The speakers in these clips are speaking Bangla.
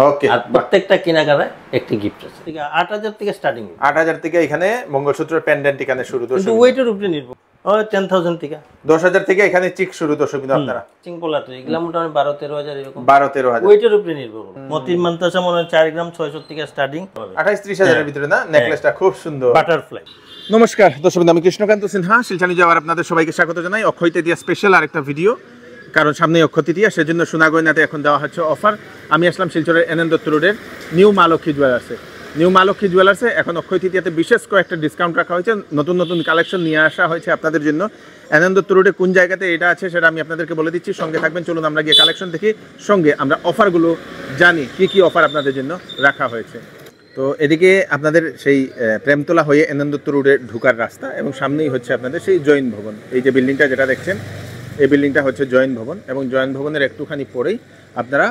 ওকে, আর প্রত্যেকটা কেনাকাটায় একটি গিফট আছে। ঠিক আছে, 8000 থেকে স্টার্টিং। 8000 থেকে এখানে মঙ্গলসূত্রের পেন্ডেন্ট এখানে শুরু। কিন্তু ওয়েটের উপরে নির্ভর। 10000 থেকে 10000 থেকে এখানে চিক শুরু। দর্শক বিন্দু আপনারা সিম্পল আছে, এগুলা মোটামুটি 12-13 হাজার এরকম। 12-13 হাজার ওয়েটের উপরে নির্ভর। মতির মানতাসা মনে হয় 4 গ্রাম 600 থেকে স্টার্টিং। 28-30 হাজারের ভিতরে না? নেকলেসটা খুব সুন্দর, বাটারফ্লাই। নমস্কার দর্শক বন্ধু, আমি কৃষ্ণকান্ত সিনহা, শিলচর যাওয়ার আপনাদের সবাইকে স্বাগত জানাই। অক্ষয় তৃতীয়া স্পেশাল আরেকটা ভিডিও, কারণ সামনে অক্ষয় তৃতীয়া, সেজন্য সোনা গয়নাতে এখন দেওয়া হচ্ছে অফার। আমি আসলাম শিলচরের এনএন দত্ত রোডের নিউ মা লক্ষ্মী জুয়েলার্সে। নিউ মা লক্ষ্মী জুয়েলার্সে এখন অক্ষয় তৃতীয়াতে বিশেষ কয়েকটা ডিসকাউন্ট রাখা হয়েছে, নতুন নতুন কালেকশন নিয়ে আসা হয়েছে আপনাদের জন্য। এনএন দত্ত রোডে কোন জায়গাতে এটা আছে সেটা আমি আপনাদেরকে বলে দিচ্ছি, সঙ্গে থাকবেন। চলুন আমরা গিয়ে কালেকশন দেখি, সঙ্গে আমরা অফারগুলো জানি, কি কি অফার আপনাদের জন্য রাখা হয়েছে। তো এদিকে আপনাদের সেই প্রেমতলা হয়ে এনএন দত্ত রোডে ঢোকার রাস্তা, এবং সামনেই হচ্ছে আপনাদের সেই জৈন ভবন। এই যে বিল্ডিংটা যেটা দেখছেন, এই বিল্ডিংটা হচ্ছে জৈন ভবন, এবং জৈন ভবনের একটুখানি পরেই আপনারা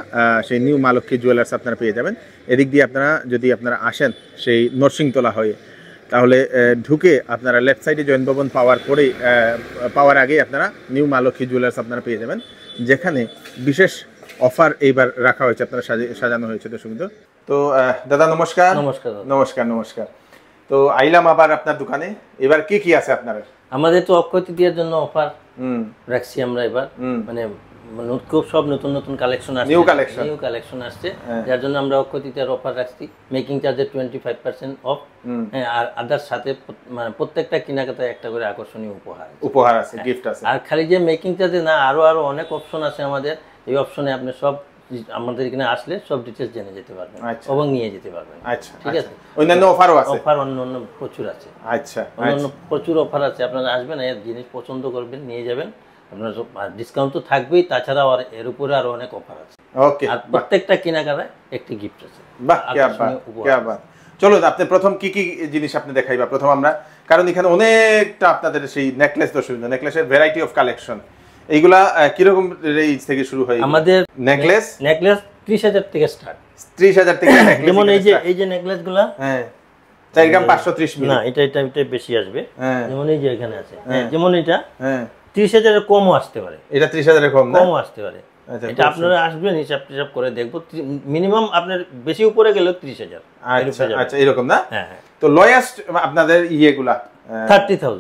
সেই নিউ মা লক্ষ্মী জুয়েলার্স আপনারা পেয়ে যাবেন। এদিক দিয়ে আপনারা যদি আপনারা আসেন সেই নরসিংতলা হয়ে, তাহলে ঢুকে আপনারা লেফট সাইডে জৈন ভবন পাওয়ার আগেই আপনারা নিউ মা লক্ষ্মী জুয়েলার্স আপনারা পেয়ে যাবেন, যেখানে বিশেষ অফার এইবার রাখা হয়েছে, আপনারা সাজানো হয়েছে। দর্শক বিন্দু, তো দাদা নমস্কার। নমস্কার। নমস্কার নমস্কার। তো আইলাম আবার আপনার দোকানে, এবার কি কি আছে আপনার? আমাদের তো অক্ষয় তৃতীয়ার জন্য অফার রাখছি আমরা এবার, মানে খুব সব নতুন নতুন কালেকশন আসছে, নিউ কালেকশন আসছে, যার জন্য আমরা অক্ষয় তৃতীয়ার অফার রাখছি। মেকিং চার্জের 25% অফ, আর আদার সাথে মানে প্রত্যেকটা কেনাকাটায় একটা করে আকর্ষণীয় উপহার আছে, গিফট আছে। আর খালি যে মেকিং চার্জে না, আরো অনেক অপশন আছে আমাদের। এই অপশনে আপনি সব আমাদের এখানে আসলে সব ডিটেইলস জেনে যেতে পারবেন এবং নিয়ে যেতে পারবেন। আচ্ছা, ঠিক আছে। অন্যান্য অফারও আছে? অফার অন্য প্রচুর আছে। আচ্ছা, অন্য প্রচুর অফার আছে। আপনারা আসবেন, এর জিনিস পছন্দ করবেন, নিয়ে যাবেন। আপনার ডিসকাউন্ট তো থাকবেই, তাছাড়াও আর এর উপরে আরো অনেক অফার আছে। ওকে, আর প্রত্যেকটা কেনাকাটায় একটি গিফট আছে। বাহ, কি বাত। চলো আপনি প্রথম কি কি জিনিস আপনি দেখাইবা প্রথম আমরা, কারণ এখানে অনেকটা আপনাদের সেই নেকলেস, নেকলেসের ভ্যারাইটি অফ কালেকশন। এইগুলা কিরকম রেঞ্জ থেকে শুরু হয়? আমাদের নেকলেস 30,000 থেকে স্টার্ট। 30,000 থেকে নেকলেস, যেমন এই যে নেকলেস গুলা, হ্যাঁ 4 গ্রাম 530 মিলি। না, এটা বেশি আসবে। যেমন এই যে এখানে আছে, যেমন এটা 30,000 এর কমও আসতে পারে। এটা 30,000 এর কমও আসতে পারে। এটা আপনারা আসবেন, হিসাব করে দেখবো। মিনিমাম আপনার বেশি উপরে গেলেও 30,000। আচ্ছা, এরকম না? হ্যাঁ। তো লোয়েস্ট আপনাদের ইয়েগুলা 30,000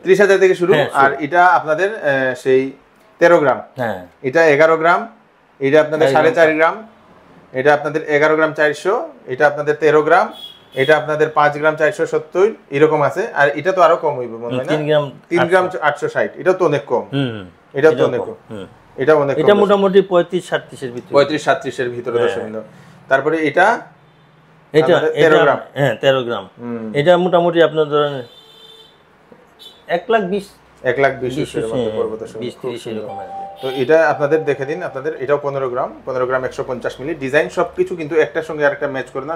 30,000 থেকে শুরু। আর এটা আপনাদের সেই 13 গ্রাম, হ্যাঁ এটা 11 গ্রাম, এটা আপনাদের 4.5 গ্রাম, এটা আপনাদের 11 গ্রাম 400, এটা আপনাদের 13 গ্রাম, এটা আপনাদের 5 গ্রাম 470 এরকম আছে। আর এটা তো আরো কম হইব মনে হয় না? 3 গ্রাম 860। এটা তো অনেক কম। এটা তো অনেক কম। এটা অনেক কম। এটা মোটামুটি 35-37 এর ভিতরে, 35-37 এর ভিতরে দর্শক। তারপরে এটা 13 গ্রাম, হ্যাঁ 13 গ্রাম। এটা মোটামুটি আপনার ধরেন 1,20,000 এর মধ্যে পড়বে দর্শক, 20-30 এরকম আসবে। তো এটা আপনাদের দেখে দিন, আপনাদের এটাও 15 গ্রাম 150 মিলি। ডিজাইন সবকিছু কিন্তু একটার সঙ্গে আরেকটা ম্যাচ করে না,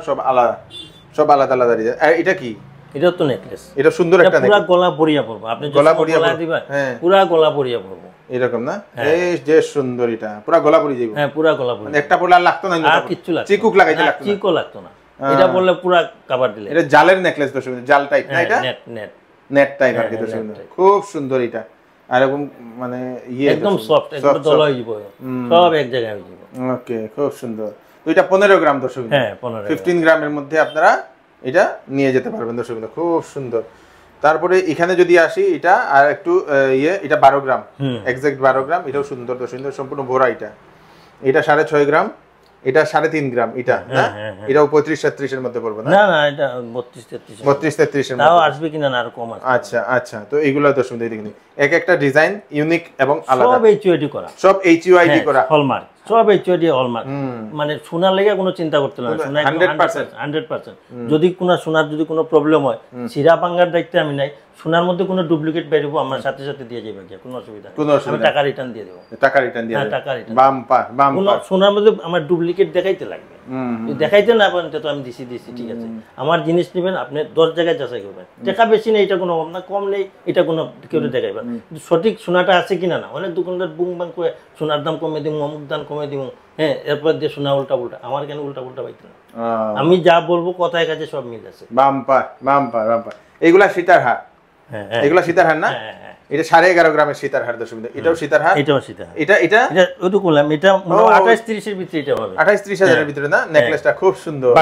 সব আলাদা ডিজাইন। আর এটা কি? এটা তো নেকলেস। এটা সুন্দর একটা নেকলেস, পুরো গলা ভরিয়া পড়বে। আপনি গলা ভরিয়া দিবেন, পুরো গলা ভরিয়া পড়বে এরকম না? এই যে সুন্দর, এটা পুরো গলা ভরি যাবে। হ্যাঁ, পুরো গলা ভরি। মানে একটা পড়লে আর লাগতো না, আর কিছু লাগতো না, চিকুক লাগাইতে লাগতো না, চিকো লাগতো না। এটা বললে পুরো কভার দিলে। এটা জালের নেকলেস দর্শক, জাল টাইপ না? এটা নেট টাইপ আর কি দর্শক। খুব সুন্দর এটা, আর এরকম মানে একদম সফট, একদম দলা হয়ে যাবে, সব এক জায়গায় হয়ে যাবে। ওকে, খুব সুন্দর। তো এটা 15 গ্রাম দর্শক। হ্যাঁ 15 গ্রামের মধ্যে আপনারা এটা নিয়ে যেতে পারবেন দর্শক, খুব সুন্দর। তারপরে এখানে যদি আসি, এটা আর একটু এটা 12 গ্রাম, এক্সাক্ট 12 গ্রাম। এটাও সুন্দর দর্শক, সম্পূর্ণ ভরা। এটা 6.5 গ্রাম, এটা 3.5 গ্রাম। এটা না, এটাও 35-37 এর মধ্যে পড়বে না? না, এটা 32-33 এর মধ্যে। তাও আসবে কিনা না, আর কম আসবে। আচ্ছা। তো এইগুলো দর্শক দেখুন, এক একটা ডিজাইন ইউনিক এবং আলাদা। সব HUID করা, সব HUID করা, হলমার্ক, সব HUID হলমার্ক। মানে সোনার লেগে কোনো চিন্তা করতে না, সোনা 100%। যদি সোনার যদি কোনো প্রবলেম হয়, সিরা ভাঙার দায়িত্ব আমি নাই। সোনার মধ্যে কোনো ডুপ্লিকেট বেরোবো, আমার সাথে দিয়ে যাবে, কোনো অসুবিধা নেই। টাকা রিটার্ন দিয়ে দেবো। টাকা রিটার্ন দিয়ে দেবো। টাকা রিটার্ন। সোনার মধ্যে আমার ডুপ্লিকেট দেখাইতে লাগবে, দেখাইতে না পারেন তো আমি দিছি, ঠিক আছে। আমার জিনিস নেবেন, আপনি 10 জায়গায় যাচাই করবেন। টাকা বেশি নেই, এটা কোনো না, কম নেই, এটা কোনো কেউ দেখাইবেন। সঠিক সোনাটা আছে কিনা না। অনেক দোকানদার বুং বাং করে সোনার দাম কমে দিব, অমুক দাম কমে দিব, হ্যাঁ, এরপর দিয়ে সোনা উল্টা। আমার কেন উল্টা পাইতে না? আমি যা বলবো কথায় কাছে সব মিল আছে। বাম্পার। এইগুলা সীতার হার, এগুলা সীতার হার না? এটা 11.5 গ্রামের সীতার হার দর্শক বিন্দু, এটাও সীতার হার, এটাও সীতার। এটা এটা এটা ওটুকু বললাম, এটা 28-30 এর ভিতরে এটা হবে, 28-30 হাজারের ভিতরে না? নেকলেসটা খুব সুন্দর,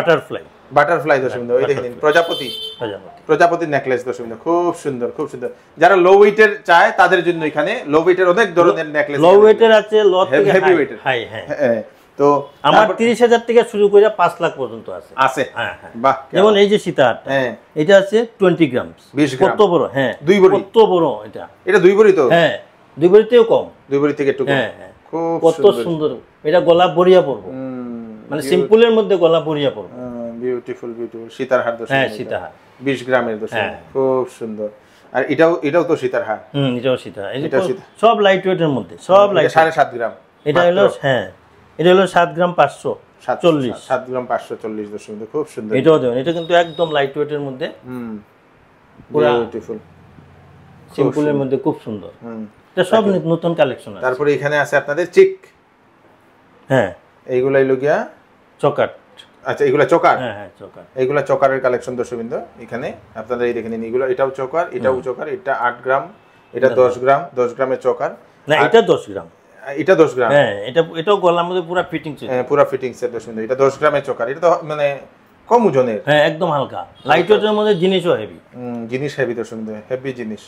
বাটারফ্লাই দর্শক বিন্দু, ওই দেখেন প্রজাপতি, প্রজাপতির নেকলেস দর্শক বিন্দু, খুব সুন্দর, খুব সুন্দর। যারা লো ওয়েটের চায় তাদের জন্য এখানে লো ওয়েটের অনেক ধরনের নেকলেস, লো ওয়েটের আছে, লো থেকে হেভি ওয়েটের, হাই, হ্যাঁ। তো আমার 30,000 থেকে শুরু করে 5 লাখ পর্যন্ত আছে। হ্যাঁ হ্যাঁ, বাহ। যেমন এই যে সীতাহারটা, এটা আছে 20 গ্রাম, 20 গ্রাম, কত বড়, হ্যাঁ 2 ভরি, কত বড় এটা, এটা 2 ভরি তো, হ্যাঁ 2 ভরিতেও কম, 2 ভরি থেকে একটু কম, হ্যাঁ খুব কত সুন্দর। এটা গলা বরিয়া পড়বো, মানে সিম্পলের মধ্যে গলা বরিয়া পড়বো, বিউটিফুল বিউটিফুল সীতার হার দর্শক, হ্যাঁ সীতাহার 20 গ্রামের দর্শক, খুব সুন্দর। আর এটাও তো সীতার হার, এটাও সীতাহার, এটা সব লাইট ওয়েটের মধ্যে, সব লাইট, 7.5 গ্রাম, এটা হলো, হ্যাঁ এটা হলো 7 গ্রাম 540, 7 গ্রাম 540 দর্শক, খুব সুন্দর। এটাও দেবেন, এটা কিন্তু একদম লাইট ওয়েটের মধ্যে, পুরো বিউটিফুল সিম্পলের মধ্যে, খুব সুন্দর। এটা সব নতুন কালেকশন আছে। তারপরে এখানে আছে আপনাদের চিক, হ্যাঁ এইগুলাই লগিয়া চকার, আচ্ছা এগুলা চকার, হ্যাঁ হ্যাঁ চকার, এইগুলা চকারের কালেকশন দর্শকবৃন্দ। এখানে আপনারা এই দেখে নিন, এগুলো এটাও চকার, এটাও চকার, এটা 8 গ্রাম, এটা 10 গ্রাম, 10 গ্রামের চকার, না এটা 10 গ্রাম, এটা 10 গ্রাম, হ্যাঁ এটাও গলার মধ্যে পুরো ফিটিংস, হ্যাঁ পুরো ফিটিংস এর দর্শকবৃন্দ। এটা 10 গ্রামের চকার, এটা তো মানে কম ওজনের, হ্যাঁ একদম হালকা, লাইট ওয়েটের মধ্যে, জিনিসও হেভি, জিনিস হেভি দর্শকবৃন্দ, হেভি জিনিস,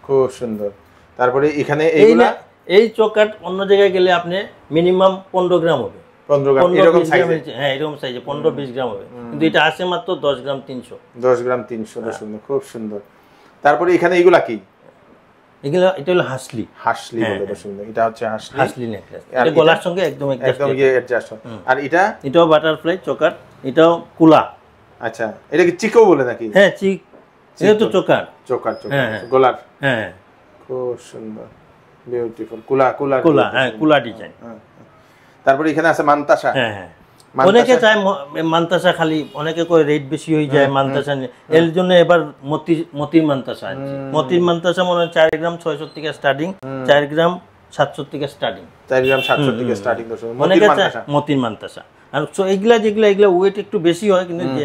খুব সুন্দর। তারপরে এখানে এইগুলা, এই চকার অন্য জায়গায় গেলে আপনি মিনিমাম 15 গ্রাম হবে, 15 গ্রাম এরকম সাইজে, হ্যাঁ এরকম সাইজে 15-20 গ্রাম হবে, কিন্তু এটা আছে মাত্র 10 গ্রাম 300, 10 গ্রাম 300 দর্শকবৃন্দ, খুব সুন্দর। তারপরে এখানে এগুলা কি, এগুলা এটা হলো হাসলি, হাসলি বলে দর্শকবৃন্দ, এটা হচ্ছে হাসলি নেকলেস, এটা গলার সঙ্গে একদম অ্যাডজাস্ট। আর এটাও বাটারফ্লাই চকার, এটাও কুলা, আচ্ছা এটা কি চিকও বলে নাকি? হ্যাঁ চিক, এটা তো চকার, চকার গলার, হ্যাঁ খুব সুন্দর, বিউটিফুল, কুলা কুলা কুলা, হ্যাঁ কুলা ডিজাইন। তারপরে এখানে আছে মান্তাসা, হ্যাঁ হ্যাঁ, অনেকে চায় মান্তাসা, খালি অনেকে কয় রেট বেশি হয়ে যায় মান্তাসা, এর জন্য এবার মতির মান্তাসা আছে। মতির মান্তাসা মনে হয় 4 গ্রাম 600 থেকে স্টার্টিং, 4 গ্রাম 700 থেকে স্টার্টিং, 4 গ্রাম 700 থেকে স্টার্টিং দর্শক, অনেকে চায় মতির মান্তাসা। আর এগুলা যেগুলা ওয়েট একটু বেশি হয়, কিন্তু যে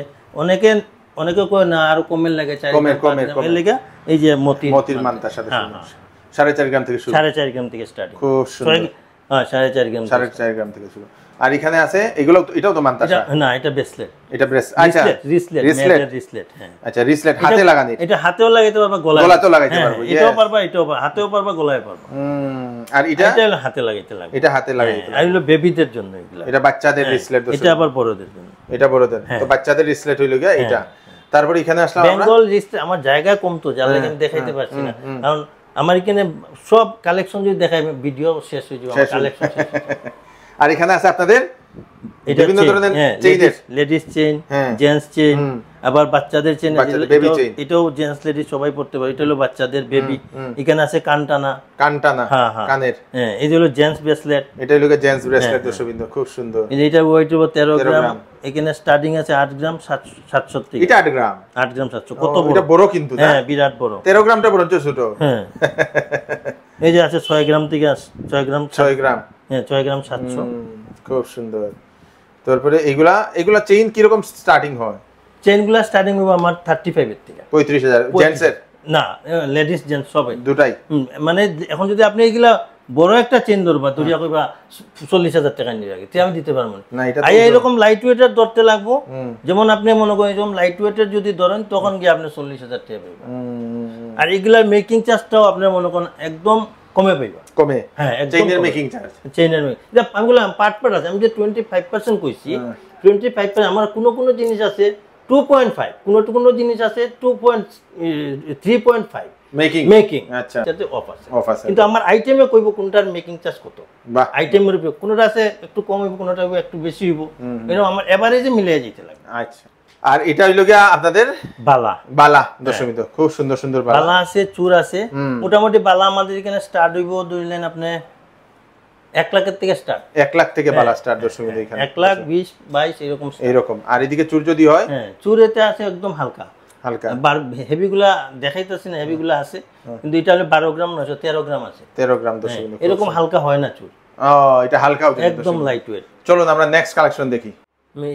অনেকে কয় না আরো কমের লাগে, 4 গ্রাম লাগে, এই যে মতির মান্তাসা 4.5 গ্রাম থেকে শুরু, 4.5 গ্রাম থেকে স্টার্টিং, খুব সুন্দর, হ্যাঁ 4.5 গ্রাম, 4.5 গ্রাম থেকে শুরু। আর এখানে আছে এগুলো, এটাও তো মান্তাসা, না এটা ব্রেসলেট, এটা ব্রেসলেট, আচ্ছা রিসলেট, হ্যাঁ আচ্ছা রিসলেট হাতে লাগানো, এটা হাতেও লাগাইতে পারবা, গলাতেও লাগাইতে পারবা, এটাও পারবা, এটাও হাতেও পারবা, গলায় পারবা। আর এটা হাতে লাগাইতে লাগবে, এটা হাতে লাগাইতে, আর হলো বেবিদের জন্য এগুলা, এটা বাচ্চাদের রিসলেট, এটা আবার বড়দের জন্য, এটা বড়দের, তো বাচ্চাদের রিসলেট হইলো গিয়া এটা। তারপর এখানে আসলাম আমরা বেঙ্গল রিসলেট, আমার জায়গা কম তো, যার লাগি আমি দেখাইতে পারছি না, কারণ আমার এখানে সব কালেকশন যদি দেখাই ভিডিও শেষ হয়ে যাবে, আমার কালেকশন শেষ। আর এখানে আছে আপনাদের বিভিন্ন ধরনের চেইনের, লেডিস চেইন, জেন্টস চেইন, আবার বাচ্চাদের চেইন, এটাও জেন্টস লেডিস সবাই পড়তে পারে, এটা হলো বাচ্চাদের বেবি। এখানে আছে কানটানা, হ্যাঁ কানের, হ্যাঁ এই হলো জেন্টস ব্রেসলেট, এটা হলো জেন্টস ব্রেসলেট দর্শকবৃন্দ, খুব সুন্দর। এটা ওয়েট হবে 13 গ্রাম, এখানে স্টার্টিং আছে 8 গ্রাম 700 থেকে, এটা 8 গ্রাম 700, কত বড়, এটা বড় কিন্তু, হ্যাঁ বিরাট বড়, 13 গ্রামটা বড় ছোট, হ্যাঁ এই যে আছে 6 গ্রাম থেকে 6 গ্রাম, হ্যাঁ 6 গ্রাম 700, খুব সুন্দর। তারপরে এগুলা চেইন কি রকম স্টার্টিং হয়? চেইনগুলা স্টার্টিং হবে আমার 35 এর থেকে, 35000 জেন্টসের, না লেডিস জেন্টস সবাই দুটাই, মানে এখন যদি আপনি এগুলা বড় একটা চেইন ধরবা, তুইয়া কইবা 40000 টাকা নিয়ে রাখি, আমি দিতে পারবো না, আই এরকম লাইট ওয়েটের ধরতে লাগবো, যেমন আপনি মনে করেন এরকম লাইট ওয়েটের যদি ধরেন, তখন গিয়ে আপনি 40000 টাকা পাবেন। আর এগুলার মেকিং চার্জটাও আপনি মনে করেন একদম কমে পাইবা, কমে, হ্যাঁ চেইনের মেকিং চার্জ, চেইনের মেকিং, আমি বললাম পার্ট আছে, আমি যে 25% কইছি, 25%, আমার কোনো জিনিস আছে 2.5, কোনো জিনিস আছে 3.5 মেকিং, আচ্ছা এটাতে অফ আছে, কিন্তু আমার আইটেমে কইব কোনটার মেকিং চার্জ কত, আইটেমের উপর কোনটা আছে একটু কম হইব, কোনটা একটু বেশি হইব, এরকম আমার এভারেজে মিলিয়ে যেতে লাগে। আচ্ছা, আর এটা হইলো গিয়া আপনাদের বালা দর্শকবৃন্দ, খুব সুন্দর সুন্দর বালা আছে, চূড় আছে, মোটামুটি বালা আমাদের এখানে স্টার্ট হইব ধরলেন আপনি 1 লাখের থেকে স্টার্ট, 1 লাখ থেকে বালা স্টার্ট দর্শকবৃন্দ, এখানে 1,20,22 এরকম। আর এদিকে চূড় যদি হয়, হ্যাঁ চূড়েতে আছে একদম হালকা, হেভিগুলা দেখাইতেছি না, হেভিগুলা আছে, কিন্তু এটা হলো 12 গ্রাম 913 গ্রাম আছে, 13 গ্রাম দর্শকবৃন্দ, এরকম হালকা হয় না চূড়, এটা হালকা একদম লাইট ওয়েট। চলুন আমরা নেক্সট কালেকশন দেখি।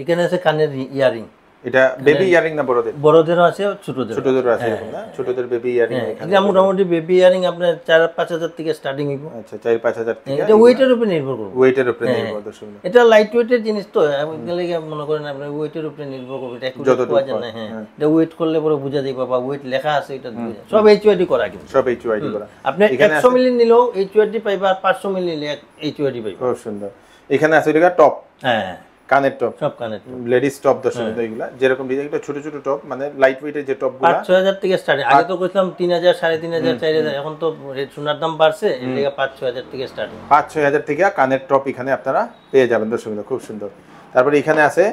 এখানে আছে কানের ইয়ারিং, এটা বেবি ইয়ারিং না বড়দের? বড়দেরও আছে, ছোটদের ছোটদেরও আছে এরকম না? ছোটদের বেবি ইয়ারিং এখানে এটা মোটামুটি বেবি ইয়ারিং আপনার 4-5 থেকে স্টার্টিং হইব। আচ্ছা 4-5 হাজার থেকে। এটা ওয়েটের উপরে নির্ভর করবে। ওয়েটের উপরে নির্ভর দর্শক। এটা লাইট ওয়েটের জিনিস তো, এগুলো মনে করেন আপনার ওয়েটের উপরে নির্ভর করবে, এটা একটু পাওয়া যায় না। হ্যাঁ, এটা ওয়েট করলে পরে বুঝা যাবে, বা ওয়েট লেখা আছে এটা বুঝা যায়। সব এইচওআইডি করা, কিন্তু সব এইচওআইডি করা। আপনি 100 মিলি নিলেও এইচওআইডি পাইবা, আর 500 মিলি নিলে এইচওআইডি পাইবা। খুব সুন্দর। এখানে আছে এটা টপ, হ্যাঁ কানের টপ, সব কানের টপ, লেডিস টপ দর্শক। এগুলা যেরকম ডিজাইন, এটা ছোট ছোট টপ, মানে লাইট ওয়েটের যে টপ গুলা 5-6 হাজার থেকে স্টার্ট। আগে তো কইছিলাম 3000, 3500, 4000, এখন তো সোনার দাম বাড়ছে, এর থেকে 5-6 হাজার থেকে স্টার্ট। 5-6 হাজার থেকে কানের টপ এখানে আপনারা পেয়ে যাবেন দর্শক। খুব সুন্দর। তারপরে এখানে আছে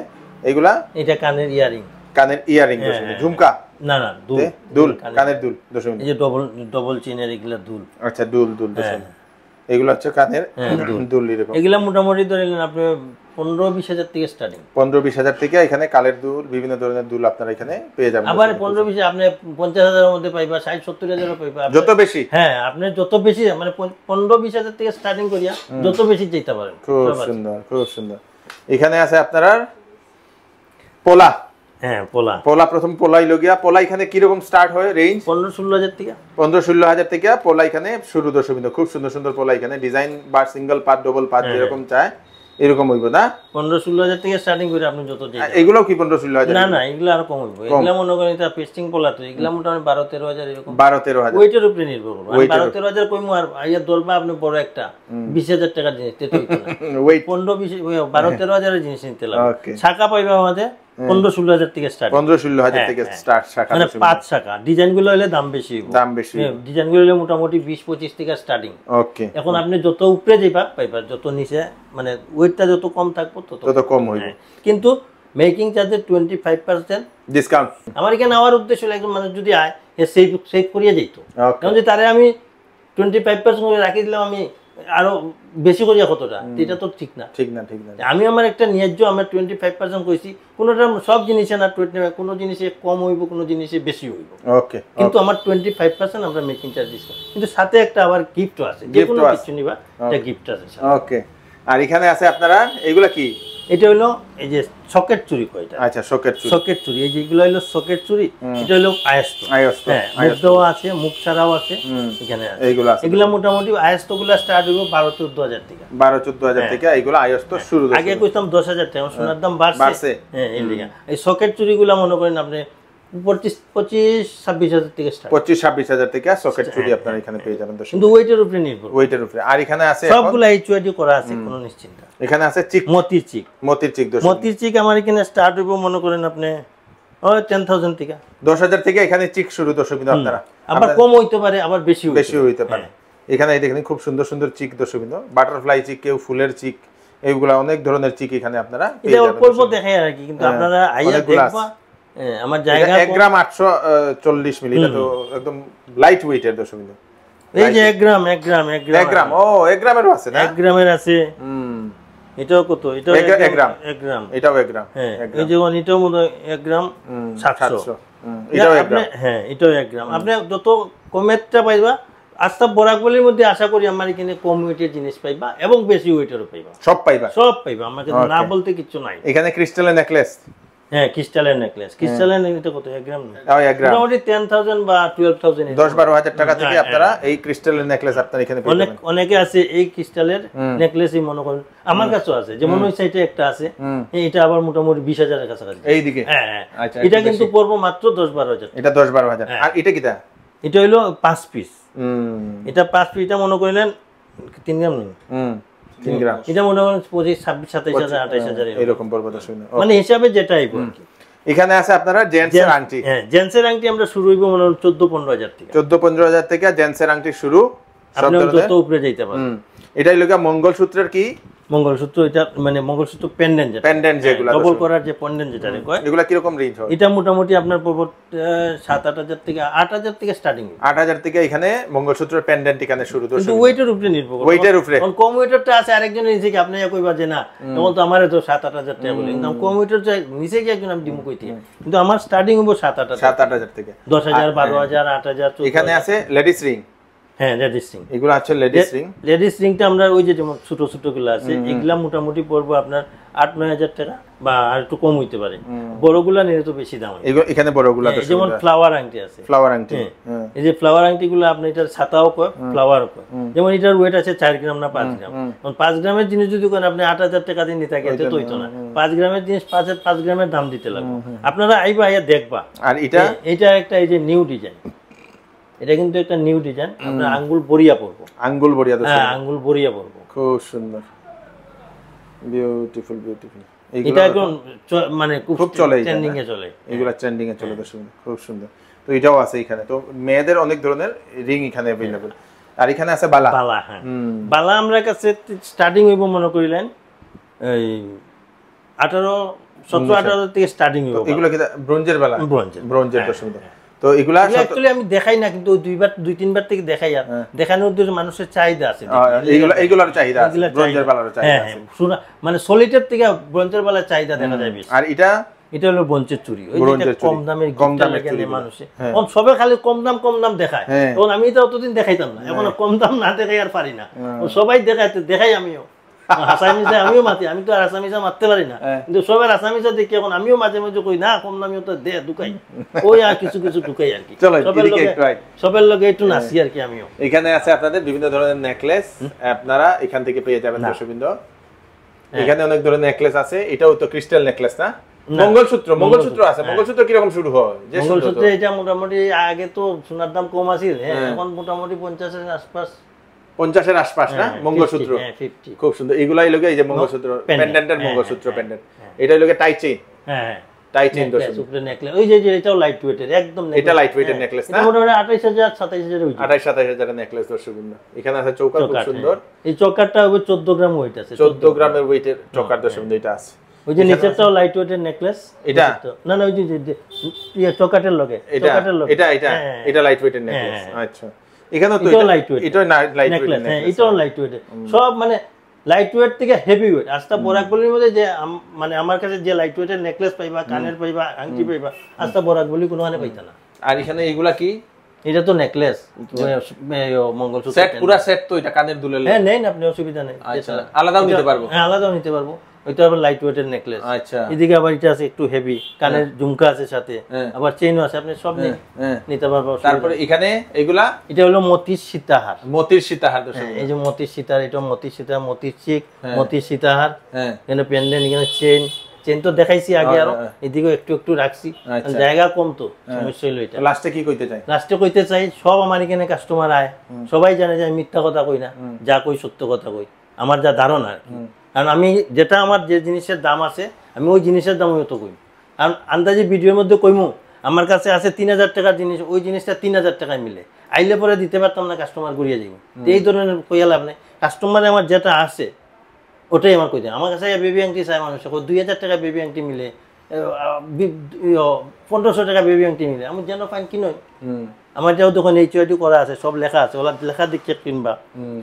এগুলা, এটা কানের ইয়ারিং, কানের ইয়ারিং দর্শক, ঝুমকা না না দুল, দুল, কানের দুল দর্শক। এই যে ডবল চেনের এগুলা দুল। আচ্ছা দুল দুল দর্শক, এগুলো হচ্ছে কানের দুল। এরকম এগুলা মোটামুটি ধরেন আপনি 15-20 হাজার থেকে স্টার্টিং। 15-20 হাজার থেকে এখানে কালের দুল, বিভিন্ন ধরনের দুল আপনারা এখানে পেয়ে যাবেন। আবার 15-20 আপনি 50,000 এর মধ্যে পাইবা, 60-70,000 পাইবা, যত বেশি। হ্যাঁ, আপনি যত বেশি মানে 15-20 হাজার থেকে স্টার্টিং করিয়া যত বেশি যেতে পারেন। খুব সুন্দর, খুব সুন্দর। এখানে আছে আপনার পোলা। হ্যাঁ পোলা, পোলা প্রথম পোলাই লগিয়া। পোলা এখানে কি রকম স্টার্ট হয় রেঞ্জ? 15-16 হাজার থেকে। 15-16 হাজার থেকে পোলা এখানে শুরু দর্শক। খুব সুন্দর সুন্দর পোলা এখানে, ডিজাইন বা সিঙ্গেল পার্ট, ডবল পার্ট যেরকম চায় এরকম হইব না? 15-16 হাজার থেকে স্টার্টিং করে আপনি যত যেতে। এগুলো কি 15-16 হাজার? না না, এগুলো আরো কম হইব। এগুলো মনে করেন এটা পেস্টিং পোলা, তো এগুলো মোটামুটি 12-13 হাজার এরকম। 12-13 হাজার ওয়েটের উপরে নির্ভর করবে। 12-13 হাজার কইমু, আর আইয়া দলবা আপনি বড় একটা 20,000 টাকার জিনিস তেতে হইতো না। ওয়েট 15-20 12-13 হাজারের জিনিস নিতে লাগবে। শাখা পাইবা আমাদের 15-16 হাজার থেকে স্টার্ট। 15-16 হাজার থেকে স্টার্ট শাখা, মানে 5 শাখা। ডিজাইনগুলো হলে দাম বেশি হইব, দাম বেশি। ডিজাইনগুলো হলে মোটামুটি 20-25 থেকে স্টার্টিং। ওকে। এখন আপনি যত উপরে যাইবা পাইবা, যত নিচে মানে ওয়েটটা যত কম থাকবো তত কম হইব। কিন্তু মেকিং চার্জে 25% ডিসকাউন্ট। আমার এখানে নেওয়ার উদ্দেশ্য হলো একজন মানুষ যদি আয়, সেভ করিয়ে যেত। ওকে। কারণ যে তারে আমি 25% করে রাখি দিলাম, আমি আরো বেশি করিয়া কতটা, এটা তো ঠিক না। ঠিক না, ঠিক না। আমি আমার একটা ন্যায্য, আমার 25% কইছি। কোনোটা সব জিনিসে না 25, কোনো জিনিসে কম হইব, কোনো জিনিসে বেশি হইব। ওকে। কিন্তু আমার 25% আমরা মেকিং চার্জ দিচ্ছি। কিন্তু সাথে একটা আবার গিফটও আছে, যে কোনো কিছু নিবা এটা গিফট আছে। ওকে। আর এখানে আছে আপনারা এগুলা কি? এটা হলো এই যে সকেট চুরি কয় এটা। আচ্ছা সকেট চুরি। সকেট চুরি, এই যেগুলো হলো সকেট চুরি, এটা হলো আয়স্ত। আয়স্ত, হ্যাঁ, মুখ দেওয়া আছে, মুখ ছাড়াও আছে এখানে আছে। এইগুলো আছে। এগুলা মোটামুটি আয়স্তগুলো স্টার্ট হইব 12-14 হাজার থেকে। 12-14 হাজার থেকে এইগুলো আয়স্ত শুরু। আগে কইতাম 10 হাজার টাকা, সোনার দাম বাড়ছে। হ্যাঁ, এই লিগা এই সকেট চুরিগুলো মনে করেন আপনি 25-26 হাজার থেকে স্টার্ট। 25-26 হাজার থেকে সকেট চুরি আপনারা এখানে পেয়ে যাবেন দর্শক। কিন্তু ওয়েটের উপরে নির্ভর, ওয়েটের উপরে। আর এখানে আছে সবগুলা এইচওআইডি করা আছে, কোনো নিশ্চিন্তা। এখানে আছে চিক, মতির চিক। মতির চিক দর্শক। মতির চিক আমার এখানে স্টার্ট হইব মনে করেন আপনি ওই 10,000 থেকে। 10,000 থেকে এখানে চিক শুরু দর্শক। কিন্তু আপনারা আবার কম হইতে পারে, আবার বেশি হইতে পারে। এখানে এই দেখেন খুব সুন্দর সুন্দর চিক দর্শক। বাটারফ্লাই চিক, কেউ ফুলের চিক, এইগুলা অনেক ধরনের চিক এখানে আপনারা পেয়ে এটা যাবেন। অল্প দেখাই আর কি, কিন্তু আপনারা আইয়া দেখবা। আমার জায়গা 1 গ্রাম 840 মিলি, এটা তো একদম লাইট ওয়েটের দর্শক। এই যে 1 গ্রাম 1 গ্রাম 1 গ্রাম 1 গ্রাম। ও 1 গ্রামেরও আছে না? 1 গ্রামের আছে। এটাও কত? এটাও 1 গ্রাম। 1 গ্রাম। এটাও 1 গ্রাম। হ্যাঁ, এই যে এটাও মনে 1 গ্রাম 700। এটাও 1 গ্রাম। হ্যাঁ, এটাও 1 গ্রাম। আপনি যত কমেরটা পাইবা, আস্তা বরাকবলির মধ্যে আশা করি আমার এখানে কম ওয়েটের জিনিস পাইবা এবং বেশি ওয়েটেরও পাইবা। সব পাইবা, সব পাইবা। আমার কাছে না বলতে কিছু নাই। এখানে ক্রিস্টালের নেকলেস। হ্যাঁ, ক্রিস্টালের নেকলেস। ক্রিস্টালের এটা কত? 1 গ্রাম না? 1 গ্রাম। মোটামুটি 10,000 বা 12,000, 10-12 হাজার টাকা থেকে আপনারা এই ক্রিস্টালের নেকলেস আপনারা এখানে পেয়ে যাবেন। অনেকে আছে এই ক্রিস্টালের নেকলেসই মনে করেন, আমার কাছেও আছে। যেমন ওই সাইডে একটা আছে, এটা আবার মোটামুটি 20,000 এর কাছাকাছি। এইদিকে? হ্যাঁ, আচ্ছা। এটা কিন্তু পড়বো মাত্র 10-12 হাজার। এটা 10-12 হাজার। আর এটা কিটা? এটা হইলো 5 পিস। এটা 5 পিস। এটা মনে করিলেন 3 গ্রাম নেই। 3 গ্রাম। এটা মনে করেন 25-26-27,000 28,000 এরকম পড়বে দর্শক। মানে হিসাবে যেটা আইব আর কি। এখানে আছে আপনারা জেন্টসের আংটি। হ্যাঁ, জেন্টসের আংটি আমরা শুরু হইব মনে হয় 14-15 হাজার থেকে। 14-15 হাজার থেকে জেন্টসের আংটি শুরু। আপনি যত উপরে যাইতে পারেন। এটাই লোকা মঙ্গলসূত্রের কি? মঙ্গলসূত্র। এটা মানে মঙ্গলসূত্র পেন্ডেন্ট, যেটা পেন্ডেন্ট যেগুলো ডবল করার যে পেন্ডেন্ট যেটা কয়, এগুলা কি রকম রেঞ্জ হয়? এটা মোটামুটি আপনার পড়বে 7-8 হাজার থেকে 8 হাজার থেকে স্টার্টিং। 8 হাজার থেকে এখানে মঙ্গলসূত্রের পেন্ডেন্ট এখানে শুরু। কিন্তু ওয়েটের উপরে নির্ভর করে। ওয়েটের উপরে। কারণ কম ওয়েটারটা আছে আরেকজনের নিচে কি আপনি কইবা যে না, তখন তো আমারে তো 7-8 হাজার টাকা বলে। কিন্তু কম ওয়েটার নিচে কি একজন আমি দিমু কইতে, কিন্তু আমার স্টার্টিং হবো 7-8 হাজার। 7-8 হাজার থেকে 10,000, 12,000, 8,000। এখানে আছে লেডিস রিং। হ্যাঁ লেডিস রিং, এগুলো আছে লেডিস রিং। লেডিস রিংটা আমরা ওই যে যেমন ছোট ছোট গুলো আছে এগুলা মোটামুটি পড়বো আপনার 8-9 হাজার টাকা বা আর একটু কম হইতে পারে। বড়গুলা নিলে তো বেশি দাম। এখানে বড়গুলা যেমন ফ্লাওয়ার আংটি আছে, ফ্লাওয়ার আংটি, এই যে ফ্লাওয়ার আংটি গুলো আপনি এটার ছাতাও কয় ফ্লাওয়ার কয়, যেমন এটার ওয়েট আছে 4 গ্রাম না 5 গ্রাম। 5 গ্রামের জিনিস যদি কোন আপনি 8,000 টাকা দিয়ে নিতে গেলে তো হইতো না। 5 গ্রামের জিনিস 5 গ্রামের দাম দিতে লাগবে। আপনারা আইবা আইয়া দেখবা। আর এটা একটা এই যে নিউ ডিজাইন, এটা কিন্তু একটা নিউ ডিজাইন। আপনার আঙ্গুল বড়িয়া পড়বো, আঙ্গুল বড়িয়া, হ্যাঁ আঙ্গুল বড়িয়া পড়বো, খুব সুন্দর, বিউটিফুল বিউটিফুল। এটা এখন মানে খুব চলে, ট্রেন্ডিং এ চলে, এগুলা ট্রেন্ডিং এ চলে, খুব সুন্দর। তো এটাও আছে এখানে। তো মেয়েদের অনেক ধরনের রিং এখানে अवेलेबल। আর এখানে আছে বালা, বালা, হ্যাঁ বালা আমরা কাছে স্টার্টিং হইব মনে করিলেন এই 17-18 থেকে স্টার্টিং হইব। এগুলো কি ব্রোঞ্জের বালা? ব্রোঞ্জের তো সুন্দর। তো এগুলা অ্যাকচুয়ালি আমি দেখাই না, কিন্তু 2-3 বার থেকে দেখাই। আর দেখানোর উদ্দেশ্যে মানুষের চাহিদা আছে, এইগুলার চাহিদা আছে, ব্রোঞ্জের বালার চাহিদা আছে। মানে সলিডের থেকে ব্রোঞ্জের বালার চাহিদা দেখা যায় বেশি। আর এটা হলো ব্রোঞ্জের চুড়ি, ওই যে কম দামের চুড়ি মানুষে সবাই খালি কম দাম দেখায়। তখন আমি এটা অতদিন দেখাইতাম না, এখন কম দাম না দেখাই আর পারি না। সবাই দেখাই আমিও আসামিজা, আমিও মাতি, আমি তো আর আসামিজা মারতে পারি না, কিন্তু সবার আসামিজা দেখি এখন আমিও মাঝে মাঝে কই না কম দামিও তো দে ঢুকাই, ওই আর কিছু ঢুকাই আর কি। সবার লগে একটু নাচি আর কি। আমিও এখানে আছে আপনাদের বিভিন্ন ধরনের নেকলেস, আপনারা এখান থেকে পেয়ে যাবেন দর্শকবৃন্দ। এখানে অনেক ধরনের নেকলেস আছে। এটাও তো ক্রিস্টাল নেকলেস না? মঙ্গলসূত্র আছে। মঙ্গলসূত্র কিরকম শুরু হয়? মঙ্গলসূত্র এটা মোটামুটি আগে তো সোনার দাম কম আছিল, এখন মোটামুটি 50-এর আশপাশ, 50-এর আশপাশ না মঙ্গলসূত্র? খুব সুন্দর। এগুলাই লগে এই যে মঙ্গলসূত্র, পেন্ডেন্টের মঙ্গলসূত্র পেন্ডেন্ট, এটাই লগে টাই চেইন। হ্যাঁ টাই চেইন দর্শক, নেকলেস। ওই যে এটাও লাইট ওয়েটের, একদম এটা লাইট ওয়েটের নেকলেস না? মোটামুটি 28,000-27,000 হইছে। 28,000-27,000 নেকলেস দর্শকবৃন্দ। এখানে আছে চৌকার, খুব সুন্দর। এই চৌকারটা হবে 14 গ্রাম ওয়েট আছে, 14 গ্রামের ওয়েটের চৌকার দর্শকবৃন্দ এটা আছে। ওই যে নিচেরটাও লাইট ওয়েটের নেকলেস, এটা না ওই যে চৌকাটের লগে, এটা লাইট ওয়েটের নেকলেস। আচ্ছা, এখানে তো এটা লাইট ওয়েট, এটা লাইট ওয়েটের নেকলেস, এটাও লাইট ওয়েটের। সব মানে লাইট ওয়েট থেকে হেভি ওয়েট। আস্তা বরাকবলির মধ্যে যে মানে আমার কাছে যে লাইট ওয়েটের নেকলেস পাইবা, কানের পাইবা, আংটি পাইবা, আস্তা বরাকবলি কোনোখানে পাইতা না। আর এখানে এগুলা কি? এটা তো নেকলেস, মঙ্গলসূত্র সেট, পুরো সেট তো এটা কানের দুলের। হ্যাঁ নেন আপনি, অসুবিধা নেই। আচ্ছা, আলাদাও নিতে পারবো? হ্যাঁ আলাদাও নিতে পারবো। ওইটা আবার লাইট ওয়েটের নেকলেস। আচ্ছা, এদিকে আবার এটা আছে একটু হেভি, কানের ঝুমকা আছে সাথে, আবার চেইনও আছে, আপনি সব নিতে পারবো। তারপরে এখানে এগুলা, এটা হলো মতির সীতাহার। মতির সীতাহার, এই যে মতির সীতাহার, এটা মতির সীতাহার, মতির চিক, মতির সীতাহার। এখানে পেন্ডেন্ট, এখানে চেইন তো দেখাইছি আগে, আরো এদিকে একটু রাখছি, জায়গা কম তো সমস্যা হলো। এটা লাস্টে কি কইতে চাই? লাস্টে কইতে চাই সব আমার এখানে কাস্টমার আয়, সবাই জানে যে আমি মিথ্যা কথা কই না, যা কই সত্য কথা কই, আমার যা ধারণা আর কি। কারণ আমি যেটা আমার যে জিনিসের দাম আছে আমি ওই জিনিসের দাম তো কই। কারণ আন্দাজি ভিডিওর মধ্যে কইমু আমার কাছে আছে 3,000 টাকার জিনিস, ওই জিনিসটা 3,000 টাকায় মিলে, আইলে পরে দিতে পারতাম না, কাস্টমার ঘুরিয়ে যাইব। এই ধরনের কইয়া লাভ নেই। কাস্টমারে আমার যেটা আছে ওটাই আমার কই দেয়। আমার কাছে বেবি আংটি চাই মানুষ, 2,000 টাকা বেবি আংটি মিলে, 1,500 টাকা বেবি আংটি মিলে, আমি যেন ফাইন কিনই। আমার যাও তখন HYD করা আছে, সব লেখা আছে, ওলা লেখা দেখে কিনবা।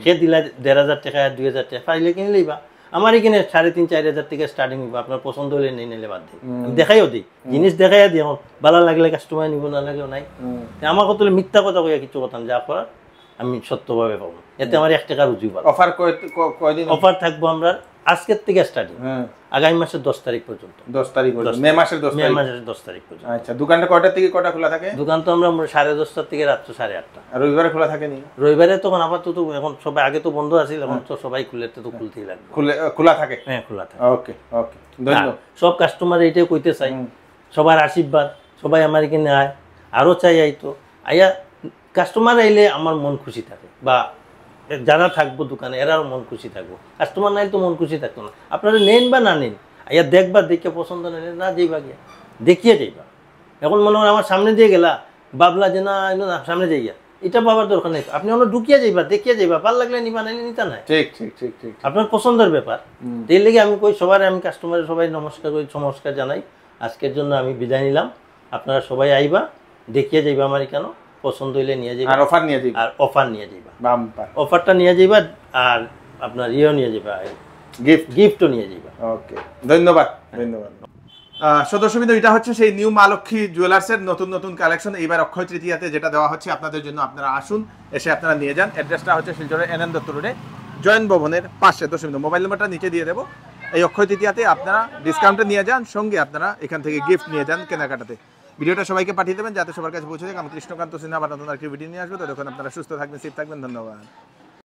সে দিলা 1,500 টাকা 2,000 টাকা, পাইলে কিনে লইবা। আমার এখানে 3,500-4,000 থেকে স্টার্টিং হইব, আপনার পছন্দ হলে নেই, নিলে বাদ দিই। আমি দেখাইও দিই, জিনিস দেখাইয়া দিই। এখন ভালো লাগলে কাস্টমার নিব, না লাগলেও নাই। আমার কত মিথ্যা কথা কইয়া কিছু কথা যা করার আমি সত্যভাবে পাবো, এতে আমার 1 টাকা রুজি পাবো। অফার কয়দিন অফার থাকবো আমরা আজকের থেকে স্টার্টিং, আগামী মাসের 10 তারিখ পর্যন্ত। 10 তারিখ পর্যন্ত, মে মাসের 10 তারিখ পর্যন্ত। আচ্ছা, দোকানটা কয়টা থেকে কয়টা খোলা থাকে? দোকান তো আমরা 10:30 থেকে রাত 8:30। আর রবিবারে খোলা থাকে নি? রবিবারে তখন আপাতত এখন সবাই, আগে তো বন্ধ আছিল, এখন তো সবাই খুলে, তো খুলতেই লাগবে। খোলা থাকে? হ্যাঁ খোলা থাকে। ওকে ওকে, ধন্যবাদ। সব কাস্টমার এইটাই কইতে চাই, সবার আশীর্বাদ, সবাই আমার এখানে আয়, আরো চাই আইতো। আইয়া কাস্টমার আইলে আমার মন খুশি থাকে, বা যারা থাকবো দোকানে এরাও মন খুশি থাকবো। কাস্টমার নাই তো মন খুশি থাকতো না। আপনারা নেন বা না নেন, আইয়া দেখবা, দেখে পছন্দ না যাইবা, গিয়া দেখিয়ে যাইবা। এখন মনে হয় আমার সামনে দিয়ে গেলা, ভাবলা যে না সামনে যাইয়া, এটা ভাবার দরকার নেই। আপনি অন্য ঢুকিয়ে যাইবা, দেখিয়ে যাইবা, ভাল লাগলে নিবা, নাইলে নিতা নাই। ঠিক ঠিক ঠিক ঠিক, আপনার পছন্দের ব্যাপার। এর লেগে আমি কই সবার, আমি কাস্টমারের সবাই নমস্কার করি, নমস্কার জানাই। আজকের জন্য আমি বিদায় নিলাম। আপনারা সবাই আইবা, দেখিয়ে যাইবা আমার কেন, পছন্দ হইলে নিয়ে যাইবা, আর অফার নিয়ে যাইবা, অফারটা নিয়ে যাইবা, আর আপনার ইয়েও নিয়ে যাইবা, গিফটও নিয়ে যাইবা। ওকে, ধন্যবাদ। সদস্যবৃন্দ, এটা হচ্ছে সেই নিউ মা লক্ষ্মী জুয়েলার্সের নতুন নতুন কালেকশন। এইবার অক্ষয় তৃতীয়াতে যেটা দেওয়া হচ্ছে আপনাদের জন্য, আপনারা আসুন, এসে আপনারা নিয়ে যান। অ্যাড্রেসটা হচ্ছে শিলচরের এনএন দত্ত রোডে জয়েন ভবনের পাশে। দর্শকবৃন্দ, মোবাইল নাম্বারটা নিচে দিয়ে দেবো। এই অক্ষয় তৃতীয়াতে আপনারা ডিসকাউন্টে নিয়ে যান, সঙ্গে আপনারা এখান থেকে গিফট নিয়ে যান কেনাকাটাতে। ভিডিওটা সবাইকে পাঠিয়ে দেবেন যাতে সবার কাছে পৌঁছে যায়। আমি কৃষ্ণকান্ত সিনহা আবার নতুন আর কি ভিডিও নিয়ে আসবো। ততক্ষণ আপনারা সুস্থ থাকবেন, সেফ থাকবেন। ধন্যবাদ।